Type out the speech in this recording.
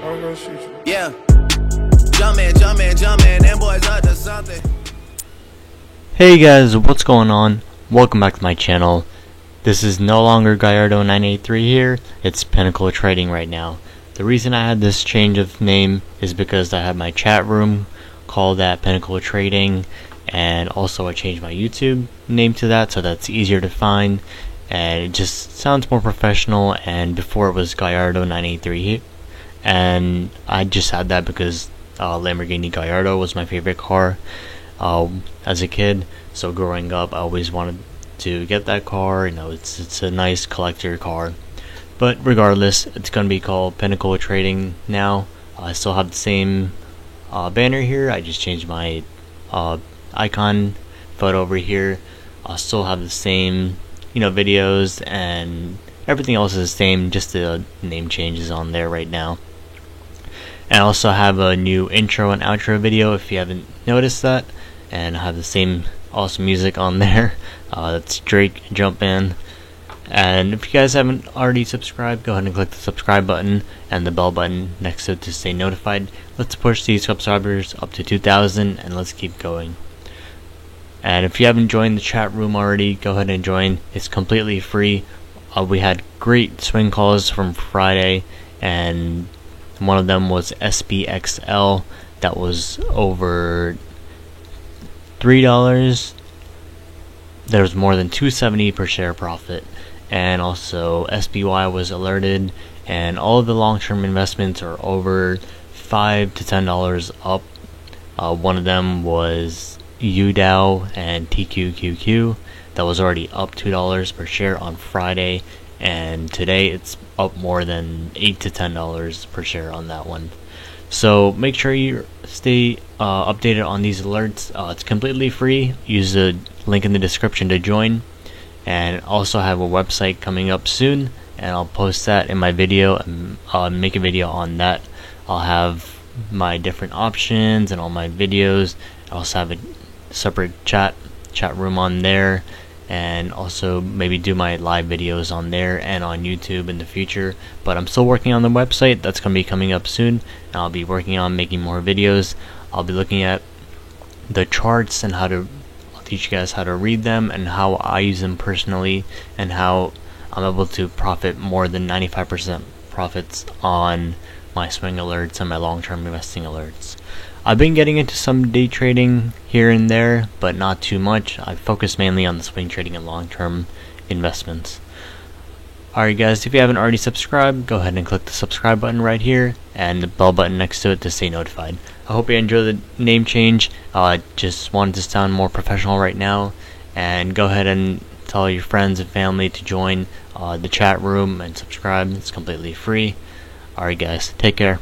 I'm gonna shoot you. Yeah. Jumpin', them boys up to something. Hey guys, what's going on? Welcome back to my channel. This is no longer Gallardo983 here, it's Pinnacle Trading right now. The reason I had this change of name is because I had my chat room called that Pinnacle Trading, and also I changed my YouTube name to that so that's easier to find and it just sounds more professional. And before it was Gallardo983 here, and I just had that because Lamborghini Gallardo was my favorite car as a kid. So growing up I always wanted to get that car. You know, it's a nice collector car. But regardless, it's gonna be called Pinnacle Trading now. I still have the same banner here. I just changed my icon photo over here. I still have the same, videos, and everything else is the same. Just the name changes on there right now. And I also have a new intro and outro video if you haven't noticed that. And I have the same awesome music on there. That's Drake Jumpin'. And if you guys haven't already subscribed, go ahead and click the subscribe button and the bell button next to it to stay notified. Let's push these subscribers up to 2,000 and let's keep going. And if you haven't joined the chat room already, go ahead and join. It's completely free. We had great swing calls from Friday, and one of them was SPXL that was over $3. There was more than $270 per share profit. And also SPY was alerted, and all of the long-term investments are over $5 to $10 up. One of them was UDOW and TQQQ that was already up $2 per share on Friday, and today it's up more than $8 to $10 per share on that one. So make sure you stay updated on these alerts. It's completely free. Use the link in the description to join. And also have a website coming up soon, and I'll post that in my video and make a video on that. I'll have my different options and all my videos. I also have a separate chat room on there, and also maybe do my live videos on there and on YouTube in the future. But I'm still working on the website. That's going to be coming up soon, and I'll be working on making more videos. I'll be looking at the charts and how to teach you guys how to read them and how I use them personally, and how I'm able to profit more than 95% profits on my swing alerts and my long-term investing alerts. I've been getting into some day trading here and there, but not too much. I focus mainly on the swing trading and long-term investments. Alright guys, if you haven't already subscribed, go ahead and click the subscribe button right here and the bell button next to it to stay notified. I hope you enjoy the name change. Just wanted to sound more professional right now, and go ahead and tell your friends and family to join the chat room and subscribe. It's completely free. Alright guys, take care.